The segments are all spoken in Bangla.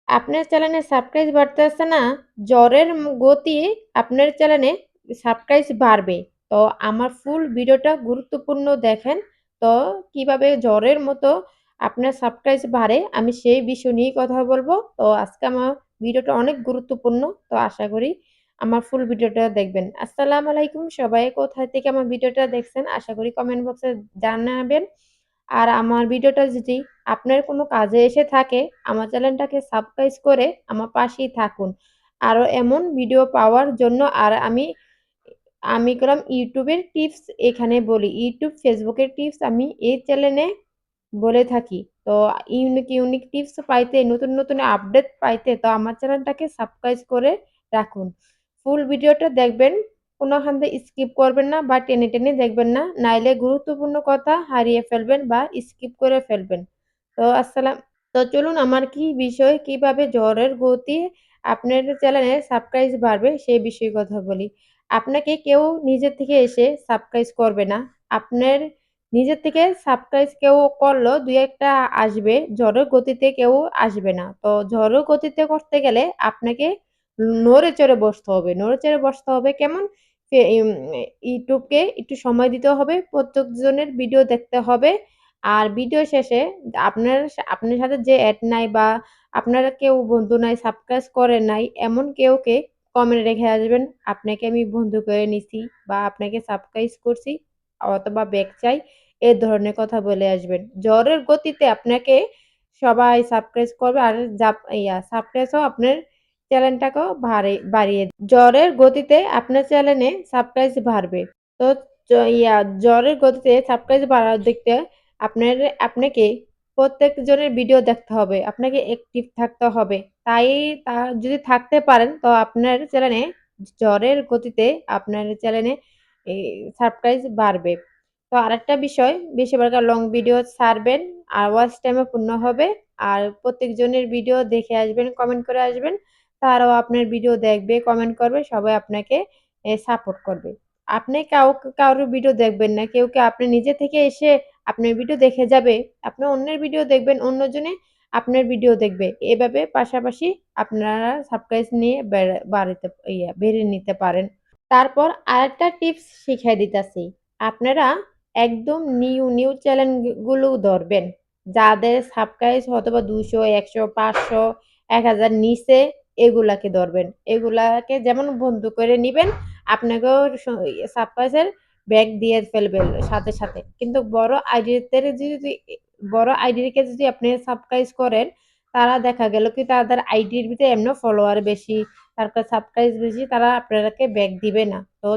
আপনার চ্যানেলে সাবস্ক্রাইব বাড়তেছে না, জ্বরের গতি আপনার চ্যানেলে সাবস্ক্রাইব বাড়বে। তো আমার ফুল ভিডিওটা গুরুত্বপূর্ণ দেখেন। তো কিভাবে জ্বরের মতো আপনার সাবস্ক্রাইব বাড়ে, আমি সেই বিষয় নিয়েই কথা বলব। তো আজকে আমার ভিডিওটা অনেক গুরুত্বপূর্ণ। তো আশা করি আমার ফুল ভিডিওটা দেখবেন। আসসালামু আলাইকুম, সবাই কোথায় থেকে আমার ভিডিওটা দেখছেন? আশা করি কমেন্ট বক্সে জানাবেন। আর আমার ভিডিওটা যদি আপনার কোনো কাজে এসে থাকে, আমার চ্যানেলটাকে সাবস্ক্রাইব করে আমার পাশেই থাকুন। আরো এমন ভিডিও পাওয়ার জন্য। আর আমি আমি করলাম ইউটিউবের টিপস এখানে বলি। ইউটিউব, ফেসবুকের টিপস আমি এই চ্যানেলে বলে থাকি। তো ইউনিক টিপস পাইতে, নতুন আপডেট পাইতে তো আমার চ্যানেলটাকে সাবস্ক্রাইব করে রাখুন। ফুল ভিডিওটা দেখবেন, কোনোখান থেকে স্কিপ করবেন না বা টেনে দেখবেন না। নাইলে গুরুত্বপূর্ণ কথা হারিয়ে ফেলবেন বা স্কিপ করে ফেলবেন। তো তো চলুন আমার কি বিষয়, কিভাবে জ্বরের গতি আপনার চ্যানেলে সাবস্ক্রাইব বাড়বে সেই বিষয়ে কথা বলি। আপনাকে কেউ নিজে থেকে এসে সাবস্ক্রাইব করবে না। আপনার নিজের থেকে সাবস্ক্রাইব কেউ করলেও ২-১ টা আসবে। ঝড়ের গতিতে কেউ আসবে না। তো ঝড়ের গতিতে করতে গেলে আপনাকে নড়ে চড়ে বসতে হবে। নড়ে চড়ে বসতে হবে কেমন? ফে ইম ইউটিউবকে একটু সময় দিতে হবে। প্রত্যেকজনের ভিডিও দেখতে হবে। আর ভিডিও শেষে আপনার সাথে যে এড নাই বা আপনার কেউ বন্ধু নাই, সাবস্ক্রাইব করে নাই, এমন কেউকে কমেন্ট রেখে আসবেন, "আপনাকে আমি বন্ধু করে নিছি" বা "আপনাকে সাবস্ক্রাইব করছি" অথবা "ব্যাক চাই" এ ধরনের কথা বলে আসবেন। ঝড়ের গতিতে আপনাকে সবাই সাবস্ক্রাইব করবে আর সাবস্ক্রাইবও আপনার চ্যানেলটাকেও বাড়িয়ে ঝড়ের গতিতে আপনার চ্যানেলে সাবস্ক্রাইব বাড়বে। তো চ ইয়া ঝড়ের গতিতে সাবস্ক্রাইব বাড়ার দিকটা আপনার আপনাকে প্রত্যেকজনের ভিডিও দেখতে হবে। আপনাকে অ্যাক্টিভ থাকতে হবে। তাই তা যদি থাকতে পারেন তো আপনার চ্যানেলে ঝড়ের গতিতে আপনার চ্যানেলে এই সাবস্ক্রাইব বাড়বে। তো আরেকটা বিষয়, বেশি করে লং ভিডিও ছাড়বেন আর ওয়াচ টাইমও পূর্ণ হবে। আর প্রত্যেকজনের ভিডিও দেখে আসবেন, কমেন্ট করে আসবেন। তারাও আপনার ভিডিও দেখবে, কমেন্ট করবে, সবাই আপনাকে সাপোর্ট করবে। আপনি কারোর ভিডিও দেখবেন না। কেউ আপনি নিজে থেকে এসে আপনার ভিডিও দেখে যাবে। আপনি অন্যের ভিডিও দেখবেন, অন্যজনে আপনার ভিডিও দেখবে। এভাবে পাশাপাশি আপনারা সাবস্ক্রাইব নিয়ে বাড়াতে বেড়ে নিতে পারেন। তারপর আরেকটা টিপস শিখাই দিতেছি। আপনারা একদম নিউ চ্যানেল গুলো ধরবেন। যাদের সাবস্ক্রাইব হয়তোবা ২০০, ১০০, ৫০০, ১,০০০ নিচে এগুলাকে ধরবেন। এগুলাকে যেমন বন্ধু করে নিবেন, আপনাকেও সাবস্ক্রাইবের ব্যাক দিয়ে ফেলবে সাথে। কিন্তু বড় আইডিকে যদি আপনি সাবস্ক্রাইব করেন, তারা দেখা গেল কি তাদের আইডির ভিতরে এমনি ফলোয়ার বেশি, তারপর সাবস্ক্রাইব বেশি, তারা আপনাকে ব্যাক দিবে না। তো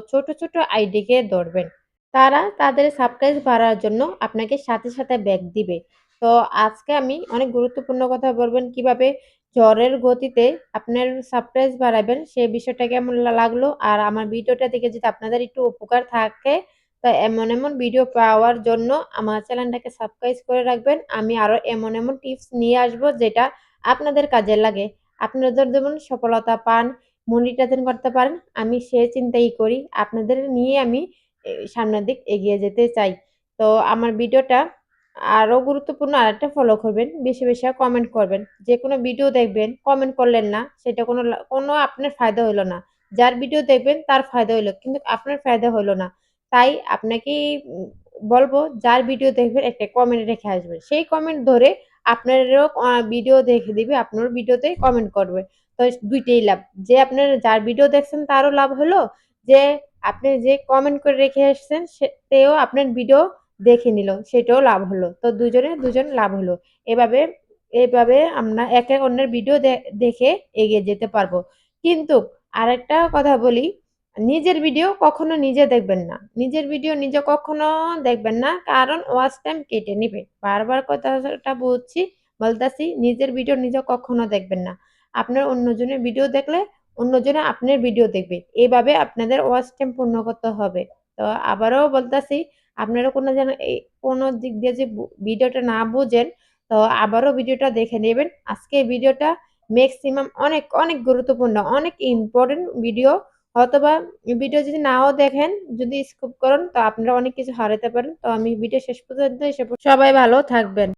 ছোট আইডিকে ধরবেন। তারা তাদের সাবস্ক্রাইব বাড়ার জন্য আপনাকে সাথে ব্যাক দিবে। তো আজকে আমি অনেক গুরুত্বপূর্ণ কথা বলবেন কিভাবে ঝড়ের গতিতে আপনার সাবস্ক্রাইব বাড়াবেন সেই বিষয়টা কেমন লাগলো। আর আমার ভিডিওটা দেখে যদি আপনাদের একটু উপকার থাকে তো এমন ভিডিও পাওয়ার জন্য আমার চ্যানেলটাকে সাবস্ক্রাইব করে রাখবেন। আমি আরো এমন টিপস নিয়ে আসবো যেটা আপনাদের কাজে লাগে। আপনাদের যেমন সফলতা পান, মনিটাইজেশন করতে পারেন, আমি সে চিন্তাই করি। আপনাদের নিয়ে আমি সামনের দিক এগিয়ে যেতে চাই। তো আমার ভিডিওটা আরো গুরুত্বপূর্ণ আরেকটা ফলো করবেন। বেশি কমেন্ট করবেন। যেকোনো ভিডিও দেখবেন, কমেন্ট করলেন না, সেটা কোনো আপনার ফায়দা হইল না। যার ভিডিও দেখবেন তার ফায়দা হইল। কিন্তু আপনার ফায়দা হইল না। তাই আপনাকে বলব, যার ভিডিও দেখবেন একটা কমেন্ট রেখে আসবেন। সেই কমেন্ট ধরে আপনারও ভিডিও দেখে দিবে, আপনার ভিডিওতে কমেন্ট করবে। তো ২ টাই লাভ। যে আপনার যার ভিডিও দেখছেন তারও লাভ হলো, যে আপনি যে কমেন্ট করে রেখে আসছেন সেও আপনার ভিডিও দেখে নিল, সেটাও লাভ হলো। তো দুজন লাভ হলো। এভাবে এভাবে আমরা একে অন্যের ভিডিও দেখে এগিয়ে যেতে পারবো। কিন্তু আরেকটা কথা বলি, নিজের ভিডিও কখনো নিজে দেখবেন না। নিজের ভিডিও নিজে কখনো দেখবেন না। কারণ ওয়াচ টাইম কেটে নিবে। বারবার কথাটা বলতাছি, নিজের ভিডিও নিজে কখনো দেখবেন না। আপনার অন্যজনের ভিডিও দেখলে অন্যজনে আপনার ভিডিও দেখবে। এভাবে আপনাদের ওয়াচ টাইম পূর্ণ করতে হবে। তো আবারও বলতাছি, আপনারা কোনো দিক দিয়ে যে ভিডিওটা না বুঝেন, তো আবারও ভিডিওটা দেখে নেবেন। আজকে ভিডিওটা মেক্সিমাম অনেক গুরুত্বপূর্ণ, অনেক ইম্পোর্টেন্ট ভিডিও। হয়তোবা ভিডিও যদি নাও দেখেন, যদি স্কিপ করেন তো আপনারা অনেক কিছু হারাতে পারেন। তো আমি ভিডিও শেষ পর্যন্ত এসে সবাই ভালো থাকবেন।